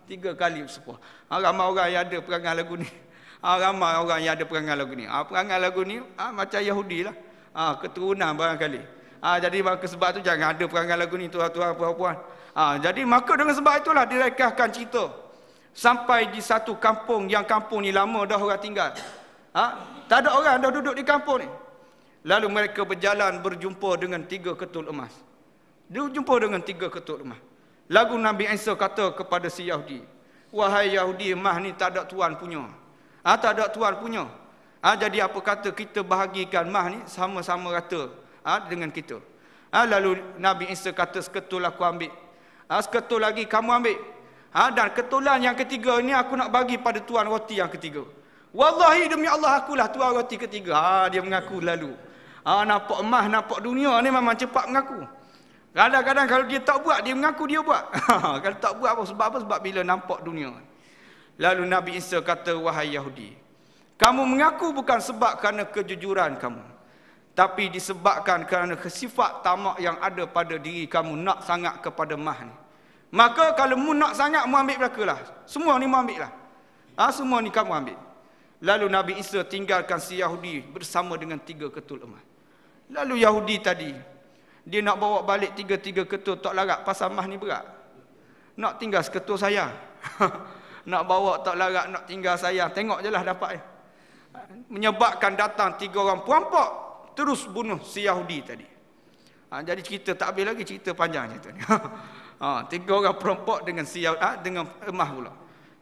A: 3 kali bersumpah. Ramai orang yang ada perangai lagu ni. Ramai orang yang ada perangai lagu ni. Perangai lagu ni macam Yahudi lah. Keturunan barangkali. Jadi maka sebab tu jangan ada perangai lagu ni, tuan-tuan, puan-puan. Jadi maka dengan sebab itulah direkahkan cerita. Sampai di satu kampung, yang kampung ni lama dah orang tinggal. Tak ada orang dah duduk di kampung ni. Lalu mereka berjalan berjumpa dengan 3 ketul emas. Dia jumpa dengan 3 ketuk lemah. Lalu Nabi Isa kata kepada si Yahudi, wahai Yahudi, emah ni tak ada tuan punya. Tak ada tuan punya. Jadi apa kata kita bahagikan emah ni sama-sama rata dengan kita. Lalu Nabi Isa kata, seketul aku ambil. Seketul lagi kamu ambil. Dan ketulan yang ketiga ni aku nak bagi pada tuan roti yang ketiga. Wallahi demi Allah akulah tuan roti ketiga. Dia mengaku lalu. Nampak emah, nampak dunia ni memang cepat mengaku. Kadang-kadang kalau dia tak buat, dia mengaku dia buat. Kalau tak buat apa? Sebab apa? Sebab bila nampak dunia. Lalu Nabi Isa kata, wahai Yahudi, kamu mengaku bukan sebab kerana kejujuran kamu, tapi disebabkan kerana sifat tamak yang ada pada diri kamu, nak sangat kepada mah ni. Maka kalau mu nak sangat, mu ambil belakalah. Semua ni mu ambil lah. Semua ni kamu ambil. Lalu Nabi Isa tinggalkan si Yahudi bersama dengan 3 ketul emas. Lalu Yahudi tadi, dia nak bawa balik 3 ketul tak larat, pasal mah ni berat. Nak tinggal seketul saya. Nak bawa tak larat, nak tinggal saya. Tengok je lah dapat. Menyebabkan datang 3 orang perampok, terus bunuh si Yahudi tadi. Jadi cerita tak habis lagi, cerita panjang cerita ni. 3 orang perampok dengan si Yahudi, dengan emah pula.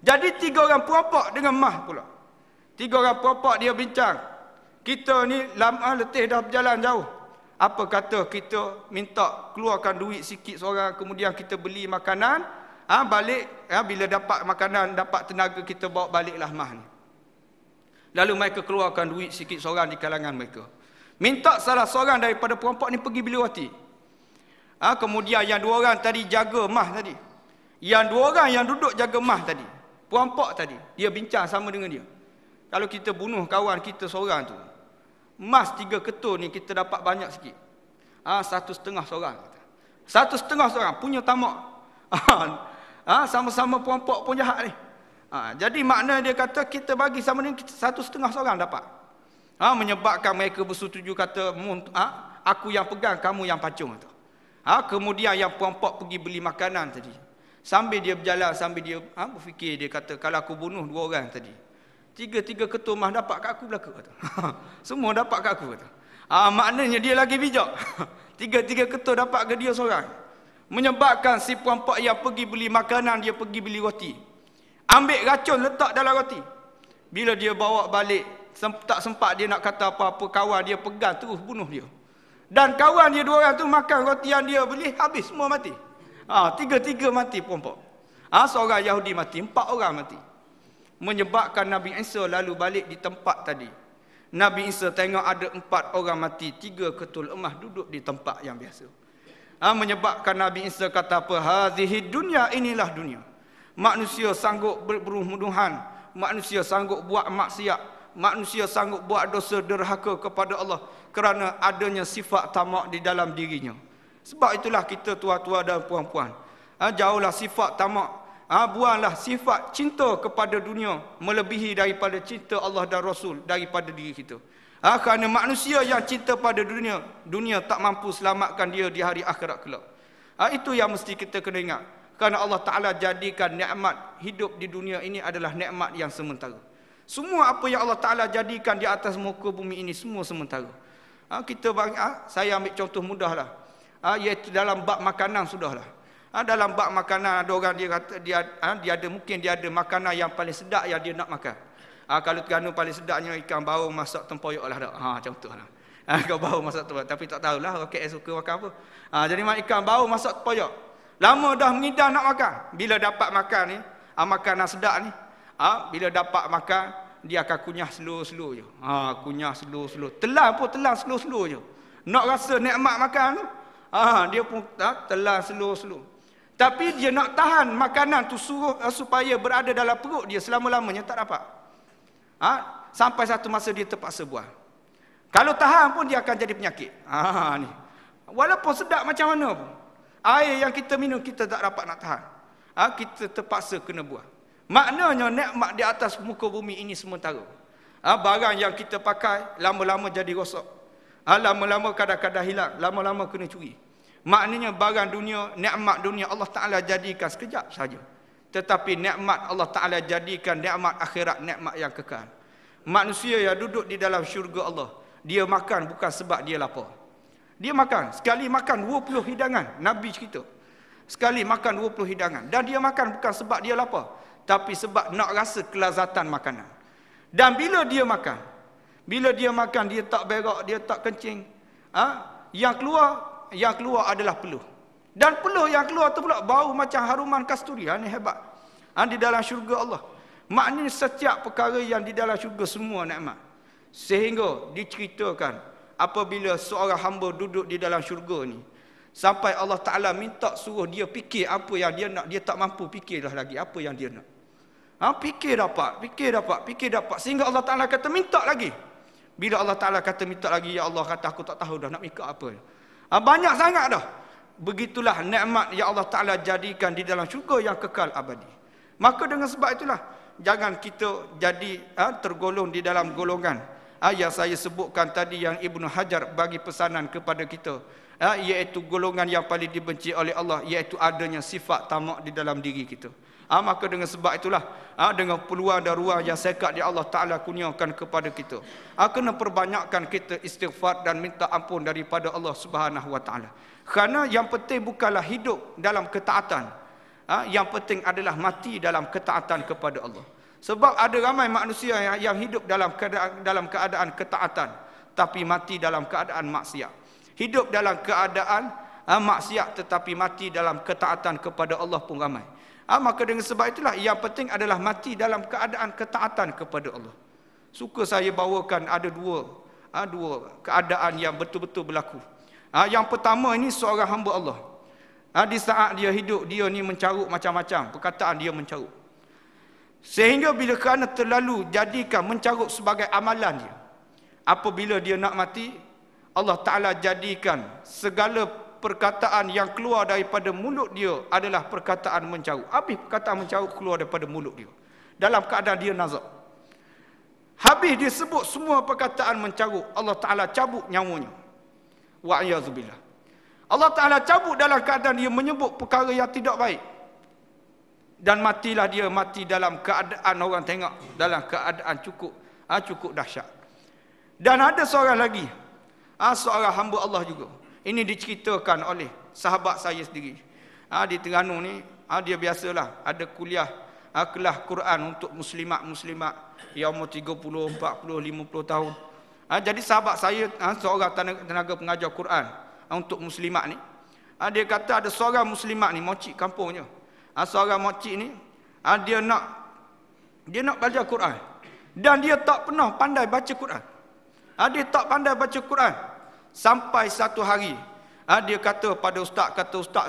A: Jadi 3 orang perampok dengan emah pula. 3 orang perampok dia bincang. Kita ni lama letih dah berjalan jauh. Apa kata kita minta keluarkan duit sikit seorang, kemudian kita beli makanan, balik, bila dapat makanan, dapat tenaga, kita bawa baliklah mah ni. Lalu mereka keluarkan duit sikit seorang di kalangan mereka. Minta salah seorang daripada perampok ni pergi beli roti. Kemudian yang 2 orang tadi jaga mah tadi. Yang 2 orang yang duduk jaga mah tadi, perampok tadi, dia bincang sama dengan dia. Kalau kita bunuh kawan kita seorang tu, emas 3 ketul ni kita dapat banyak sikit. 1,5 seorang. 1,5 seorang punya tamak. Sama-sama perampok pun jahat ni. Jadi makna dia kata kita bagi sama dengan 1,5 seorang dapat. Menyebabkan mereka bersetuju kata, aku yang pegang, kamu yang pacung. Kemudian yang perampok pergi beli makanan tadi. Sambil dia berjalan, sambil dia berfikir, dia kata, kalau aku bunuh 2 orang tadi, 3 ketul mah dapat kat aku belaka. Semua dapat kat aku. Maknanya dia lagi bijak. 3 ketul dapat ke dia seorang. Menyebabkan si perampok yang pergi beli makanan, dia pergi beli roti. Ambil racun letak dalam roti. Bila dia bawa balik, tak sempat dia nak kata apa-apa, kawan dia pegang terus bunuh dia. Dan kawan dia 2 orang tu makan roti yang dia beli, habis semua mati. 3 mati perampok. Seorang Yahudi mati, 4 orang mati. Menyebabkan Nabi Isa lalu balik di tempat tadi. Nabi Isa tengok ada 4 orang mati, 3 ketul emas duduk di tempat yang biasa. Menyebabkan Nabi Isa kata apa? Hazihi dunya, inilah dunia. Manusia sanggup bermuduhan, manusia sanggup buat maksiat, manusia sanggup buat dosa derhaka kepada Allah kerana adanya sifat tamak di dalam dirinya. Sebab itulah kita tua-tua dan puan-puan, jauhlah sifat tamak. Buanglah sifat cinta kepada dunia melebihi daripada cinta Allah dan Rasul daripada diri kita. Kerana manusia yang cinta pada dunia, dunia tak mampu selamatkan dia di hari akhirat kelak. Itu yang mesti kita kena ingat. Kerana Allah Ta'ala jadikan nikmat hidup di dunia ini adalah nikmat yang sementara. Semua apa yang Allah Ta'ala jadikan di atas muka bumi ini semua sementara. Saya ambil contoh mudahlah. Iaitu dalam bab makanan sudahlah. Dalam bab makanan ada orang dia kata dia ada, mungkin dia ada makanan yang paling sedap yang dia nak makan. Kalau Terengganu paling sedapnya ikan bau masak tempoyak lah dak. Contohlah. Ikan bau masak tempoyak, tapi tak tahulah okey suka makan apa. Jadi ikan bau masak tempoyak. Lama dah mengidam nak makan. Bila dapat makan ni, makanan sedap ni, bila dapat makan dia akan kunyah slow-slow je. Kunyah slow-slow. Telan pun telan slow-slow je. Nak rasa nikmat makan tu, dia pun telan slow-slow. Tapi dia nak tahan makanan tu supaya berada dalam perut dia selama-lamanya tak dapat. Sampai satu masa dia terpaksa buang. Kalau tahan pun dia akan jadi penyakit. Ni. Walaupun sedap macam mana pun, air yang kita minum kita tak dapat nak tahan. Kita terpaksa kena buang. Maknanya nikmat di atas muka bumi ini sementara. Barang yang kita pakai lama-lama jadi rosak. Lama-lama kadang-kadang hilang, lama-lama kena curi. Maknanya barang dunia, nikmat dunia Allah Ta'ala jadikan sekejap saja. Tetapi nikmat Allah Ta'ala jadikan nikmat akhirat, nikmat yang kekal. Manusia yang duduk di dalam syurga Allah, dia makan bukan sebab dia lapar. Dia makan. Sekali makan 20 hidangan. Nabi cerita. Sekali makan 20 hidangan. Dan dia makan bukan sebab dia lapar, tapi sebab nak rasa kelazatan makanan. Dan bila dia makan, dia tak berak, dia tak kencing. Yang keluar adalah peluh. Dan peluh yang keluar tu pula bau macam haruman kasturi. Ini hebat. Di dalam syurga Allah. Maknanya setiap perkara yang di dalam syurga semua nikmat. Sehingga diceritakan apabila seorang hamba duduk di dalam syurga ni, sampai Allah Ta'ala minta suruh dia fikir apa yang dia nak, dia tak mampu fikirlah lagi apa yang dia nak. Fikir dapat. Sehingga Allah Ta'ala kata minta lagi. Bila Allah Ta'ala kata minta lagi, ya Allah kata aku tak tahu dah nak minta apa. Banyak sangat dah. Begitulah nikmat yang Allah Ta'ala jadikan di dalam syurga yang kekal abadi. Maka dengan sebab itulah, jangan kita jadi tergolong di dalam golongan yang saya sebutkan tadi, yang Ibnu Hajar bagi pesanan kepada kita, iaitu golongan yang paling dibenci oleh Allah, iaitu adanya sifat tamak di dalam diri kita. Maka dengan sebab itulah, dengan peluang dan ruang yang sekat yang Allah Ta'ala kurniakan kepada kita, kena perbanyakkan kita istighfar dan minta ampun daripada Allah Subhanahu Wa Ta'ala. Kerana yang penting bukanlah hidup dalam ketaatan, yang penting adalah mati dalam ketaatan kepada Allah. Sebab ada ramai manusia yang hidup dalam keadaan ketaatan, tapi mati dalam keadaan maksiat. Hidup dalam keadaan maksiat tetapi mati dalam ketaatan kepada Allah pun ramai. Maka dengan sebab itulah yang penting adalah mati dalam keadaan ketaatan kepada Allah. Suka saya bawakan ada dua keadaan yang betul-betul berlaku. Yang pertama ini seorang hamba Allah. Di saat dia hidup, dia ni mencarut macam-macam perkataan, dia mencarut. Sehingga bila kerana terlalu jadikan mencarut sebagai amalan dia, apabila dia nak mati, Allah Ta'ala jadikan segala perkataan yang keluar daripada mulut dia adalah perkataan mencarut. Habis perkataan mencarut keluar daripada mulut dia dalam keadaan dia nazak. Habis dia sebut semua perkataan mencarut, Allah Ta'ala cabut nyawanya. Wa'iyadzubillah. Allah Ta'ala cabut dalam keadaan dia menyebut perkara yang tidak baik. Dan matilah dia, mati dalam keadaan orang tengok, dalam keadaan cukup dahsyat. Dan ada seorang lagi, seorang hamba Allah juga. Ini diceritakan oleh sahabat saya sendiri. Di Terengganu ni, dia biasalah ada kuliah, kelas Quran untuk muslimat-muslimat yang umur 30, 40, 50 tahun. Jadi sahabat saya, seorang tenaga pengajar Quran untuk muslimat ni. Dia kata ada seorang muslimat ni, mocik kampungnya. Seorang mocik ni, dia nak belajar Quran. Dan dia tak pernah pandai baca Quran. Dia tak pandai baca Quran. Sampai satu hari, dia kata pada ustaz,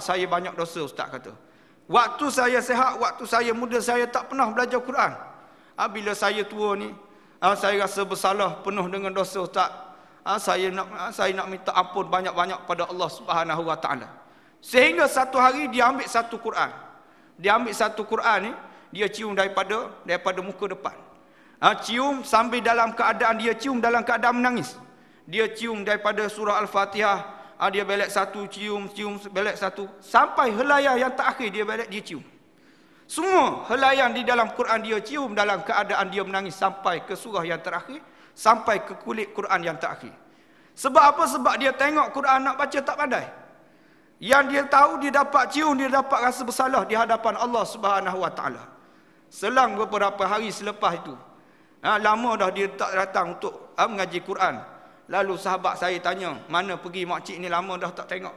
A: saya banyak dosa, ustaz kata. Waktu saya sihat, waktu saya muda, saya tak pernah belajar Quran. Bila saya tua ni, saya rasa bersalah, penuh dengan dosa, ustaz. Saya nak minta ampun banyak-banyak pada Allah Subhanahu Wa Ta'ala. Sehingga satu hari dia ambil satu Quran. Dia ambil satu Quran ni, dia cium daripada muka depan. Cium sambil dalam keadaan dia cium dalam keadaan menangis. Dia cium daripada surah Al-Fatihah, dia belak satu, cium belak satu, sampai helaian yang terakhir dia belak, dia cium. Semua helaian di dalam Quran dia cium dalam keadaan dia menangis sampai ke surah yang terakhir, sampai ke kulit Quran yang terakhir. Sebab apa? Sebab dia tengok Quran nak baca tak pandai. Yang dia tahu, dia dapat cium, dia dapat rasa bersalah di hadapan Allah Subhanahu Wa Ta'ala. Selang beberapa hari selepas itu, lama dah dia tak datang untuk mengaji Quran. Lalu sahabat saya tanya, mana pergi makcik ni, lama dah tak tengok.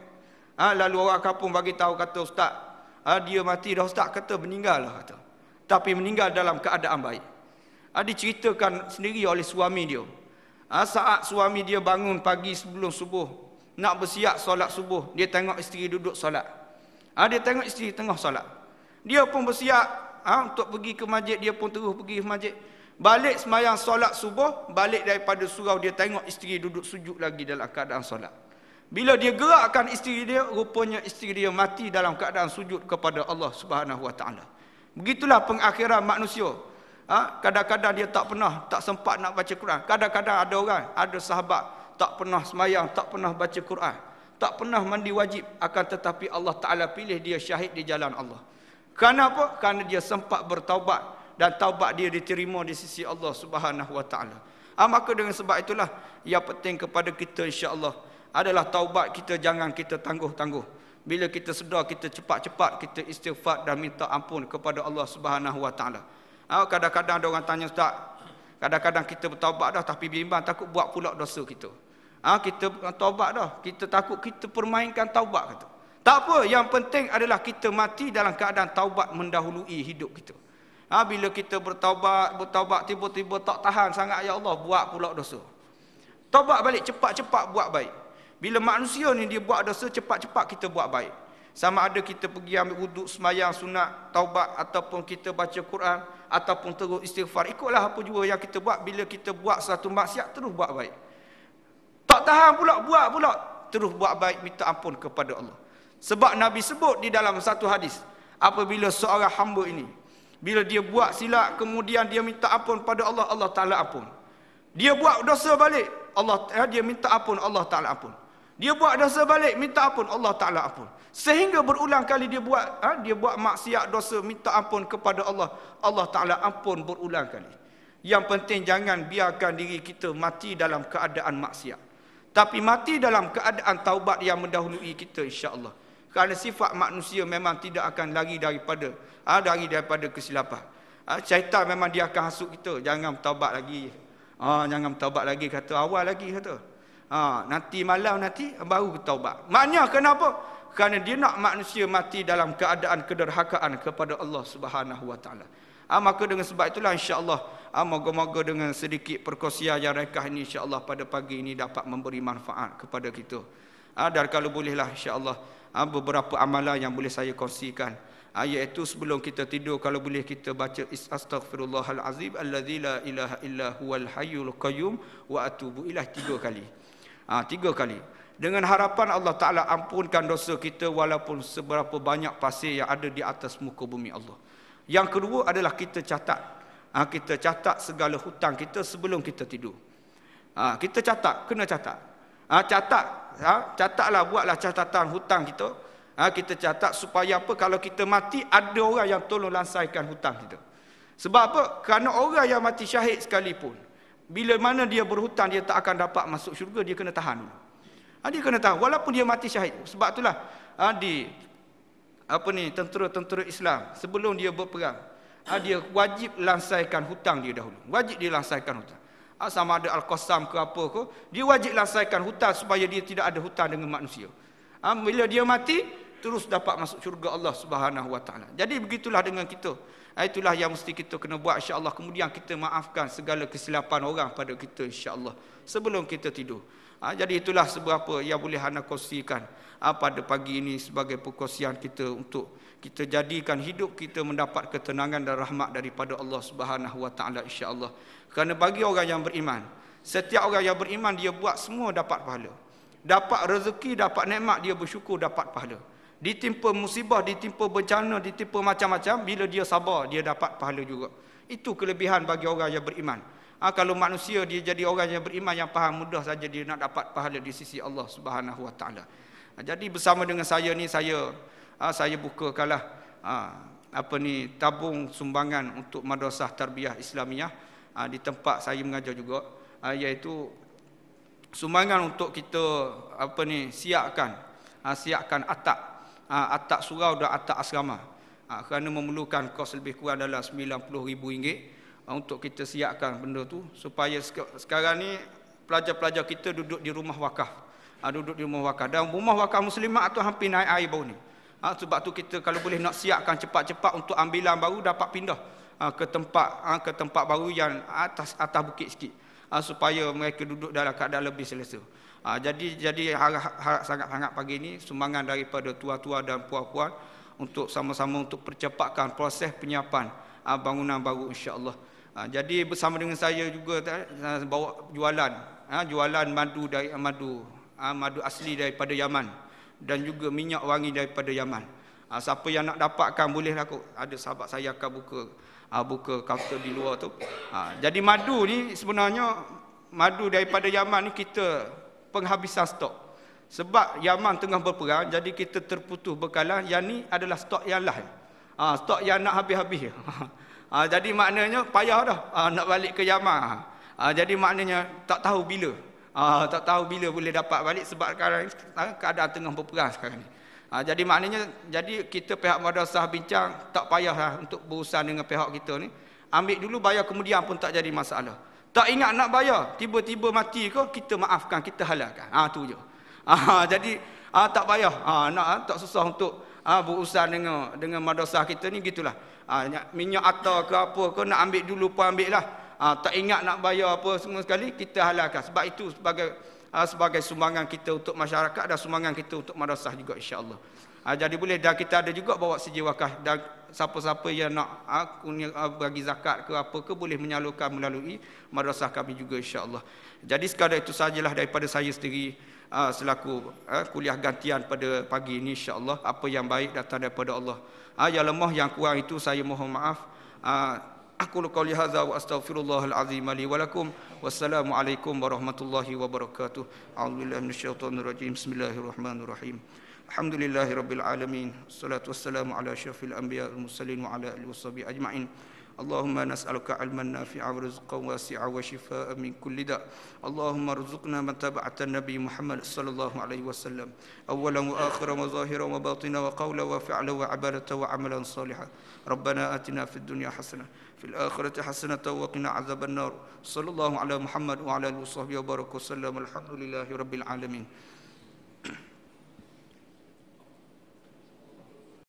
A: Lalu orang kampung bagi tahu, kata ustaz, dia mati dah ustaz, kata meninggal lah kata. Tapi meninggal dalam keadaan baik. Diceritakan sendiri oleh suami dia. Saat suami dia bangun pagi sebelum subuh, nak bersiap solat subuh, dia tengok isteri duduk solat. Dia tengok isteri tengah solat. Dia pun bersiap untuk pergi ke masjid, dia pun terus pergi ke masjid. Balik semayang solat subuh, balik daripada surau, dia tengok isteri duduk sujud lagi dalam keadaan solat. Bila dia gerakkan isteri dia, rupanya isteri dia mati dalam keadaan sujud kepada Allah Subhanahu Wa Ta'ala. Begitulah pengakhiran manusia. Kadang-kadang dia tak sempat nak baca Quran. Kadang-kadang ada orang, ada sahabat, tak pernah semayang, tak pernah baca Quran, tak pernah mandi wajib, akan tetapi Allah Ta'ala pilih dia syahid di jalan Allah. Kenapa? Kerana dia sempat bertaubat, dan taubat dia diterima di sisi Allah Subhanahu Wa Ta'ala. Maka dengan sebab itulah yang penting kepada kita insya-Allah, adalah taubat kita jangan kita tangguh-tangguh. Bila kita sedar, kita cepat-cepat kita istighfar dan minta ampun kepada Allah Subhanahu Wa Taala. Kadang-kadang ada orang tanya, Ustaz, kadang-kadang kita bertaubat dah tapi bimbang takut buat pula dosa kita. Kita taubat dah, kita takut kita permainkan taubat kata. Tak apa, yang penting adalah kita mati dalam keadaan taubat mendahului hidup kita. Bila kita bertaubat tiba-tiba tak tahan sangat, ya Allah, buat pula dosa. Taubat balik, cepat-cepat buat baik. Bila manusia ni dia buat dosa, cepat-cepat kita buat baik. Sama ada kita pergi ambil wuduk, semayang, sunat, taubat, ataupun kita baca Quran, ataupun terus istighfar. Ikutlah apa jua yang kita buat. Bila kita buat satu maksiat, terus buat baik. Tak tahan pula, buat pula, terus buat baik, minta ampun kepada Allah. Sebab Nabi sebut di dalam satu hadis, apabila seorang hamba ini, bila dia buat silap, kemudian dia minta ampun pada Allah, Allah Ta'ala ampun. Dia buat dosa balik, dia minta ampun, Allah Ta'ala ampun. Dia buat dosa balik, minta ampun, Allah Ta'ala ampun. Sehingga berulang kali dia buat maksiat dosa, minta ampun kepada Allah, Allah Ta'ala ampun berulang kali. Yang penting jangan biarkan diri kita mati dalam keadaan maksiat, tapi mati dalam keadaan taubat yang mendahului kita, insya-Allah. Kerana sifat manusia memang tidak akan lari daripada kesilapan. Syaitan memang dia akan hasut kita, jangan taubat lagi. Jangan taubat lagi, kata awal lagi kata. Nanti malam nanti baru taubat. Maknanya kenapa? Kerana dia nak manusia mati dalam keadaan kederhakaan kepada Allah Subhanahu Wa Taala. Maka dengan sebab itulah, insya-Allah, moga-moga dengan sedikit perkongsian yang rekah ini, insya-Allah pada pagi ini dapat memberi manfaat kepada kita. Dan kalau bolehlah, insya-Allah, beberapa amalan yang boleh saya kongsikan, iaitu sebelum kita tidur, kalau boleh kita baca astaghfirullahalazim allazi la ilaha illa huwal hayyul qayyum wa atubu ilaih 3 kali. 3 kali. Dengan harapan Allah Ta'ala ampunkan dosa kita walaupun seberapa banyak pasir yang ada di atas muka bumi Allah. Yang kedua adalah kita catat. Kita catat segala hutang kita sebelum kita tidur. Kita catat, kena catat. Catatlah, buatlah catatan hutang kita. Kita catat supaya apa? Kalau kita mati, ada orang yang tolong lansaikan hutang kita. Sebab apa? Kerana orang yang mati syahid sekalipun, bila mana dia berhutang, dia tak akan dapat masuk syurga, dia kena tahan dulu. Dia kena tahan, walaupun dia mati syahid. Sebab itulah tentera-tentera Islam, sebelum dia berperang, dia wajib lansaikan hutang dia dahulu. Wajib dia lansaikan hutang. Sama ada Al-Qassam ke apa ke, dia wajib lansaikan hutang supaya dia tidak ada hutang dengan manusia. Bila dia mati, terus dapat masuk syurga Allah Subhanahu Wa Taala. Jadi begitulah dengan kita. Itulah yang mesti kita kena buat, insya-Allah. Kemudian kita maafkan segala kesilapan orang pada kita, insya-Allah, sebelum kita tidur. Jadi itulah seberapa yang boleh anda kongsikan pada pagi ini sebagai perkongsian kita, untuk kita jadikan hidup kita mendapat ketenangan dan rahmat daripada Allah Subhanahu Wa Taala, insya-Allah. Kerana bagi orang yang beriman, setiap orang yang beriman, dia buat semua dapat pahala. Dapat rezeki, dapat nikmat, dia bersyukur, dapat pahala. Ditimpa musibah, ditimpa bencana, ditimpa macam-macam, bila dia sabar, dia dapat pahala juga. Itu kelebihan bagi orang yang beriman. Kalau manusia dia jadi orang yang beriman, yang faham, mudah saja dia nak dapat pahala di sisi Allah Subhanahu Wa Taala. Jadi bersama dengan saya ni, saya bukakanlah tabung sumbangan untuk Madrasah Tarbiyah Islamiah di tempat saya mengajar juga, iaitu sumbangan untuk kita siapkan atap surau dan atap asrama, kerana memerlukan kos lebih kurang dalam RM90,000 untuk kita siapkan benda tu, supaya sekarang ni pelajar-pelajar kita duduk di rumah wakaf, dan rumah wakaf muslimat tu hampir naik air baru ni. Sebab tu kita kalau boleh nak siapkan cepat-cepat untuk ambilan baru, dapat pindah ke tempat baru yang atas bukit sikit, supaya mereka duduk dalam keadaan lebih selesa. Jadi harap sangat-sangat pagi ini sumbangan daripada tua-tua dan puan-puan untuk sama-sama untuk percepatkan proses penyiapan bangunan baru, insya-Allah. Jadi bersama dengan saya juga bawa jualan madu asli daripada Yaman, dan juga minyak wangi daripada Yaman. Siapa yang nak dapatkan bolehlah, ada sahabat saya akan buka kaunter di luar tu. Jadi madu ni sebenarnya, madu daripada Yaman ni kita penghabisan stok. Sebab Yaman tengah berperang, jadi kita terputus bekalan. Yang ni adalah stok yang lain. Stok yang nak habis-habis. Jadi maknanya payah dah nak balik ke Yaman. Jadi maknanya tak tahu bila Tak tahu bila boleh dapat balik sebab sekarang keadaan tengah berperang sekarang ni. Jadi maknanya, jadi kita pihak madrasah bincang, tak payahlah untuk berurusan dengan pihak kita ni. Ambil dulu, bayar kemudian pun tak jadi masalah. Tak ingat nak bayar, tiba-tiba mati ke, kita maafkan, kita halalkan. Tu je. Jadi tak payah, tak susah untuk berurusan dengan madrasah kita ni, gitulah. Minyak atau ke apa ke, nak ambil dulu pun ambil lah. Tak ingat nak bayar apa semua sekali, kita halalkan. Sebab itu sebagai sumbangan kita untuk masyarakat dan sumbangan kita untuk madrasah juga, insya-Allah. Jadi boleh, dan kita ada juga bawa sijil wakaf, dan siapa-siapa yang nak bagi zakat ke apa ke, boleh menyalurkan melalui madrasah kami juga, insya-Allah. Jadi sekadar itu sajalah daripada saya sendiri selaku kuliah gantian pada pagi ini, insya-Allah. Apa yang baik datang daripada Allah. Yang lemah, yang kurang itu saya mohon maaf. Aku qouli hadza wa astaghfirullahal azim li wa lakum. Wassalamualaikum warahmatullahi wabarakatuh. A'udzubillahi minasyaitonir rajim. Bismillahirrahmanirrahim. Alhamdulillahirabbil alamin. Wassalatu wassalamu ala asyrafil anbiya'i wal mursalin wa ala alihi washabihi ajma'in. Allahumma nas'aluka 'ilman nafi'an wa rizqan wasi'an wa shifaa'an min kulli da'. Allahumma rzuqna mattaba'atan nabi Muhammad sallallahu alaihi wasallam awwalan wa akhiran wa zahiran wa batinan wa qawlan wa fi'lan wa 'ibadatan wa 'amalan salihan. Rabbana atina fid dunya hasanah fil akhirati hasanatan wa qina 'adzaban nar. Sallallahu ala Muhammad wa ala alihi washabihi wa baraka sallam. Alhamdulillahi rabbil alamin.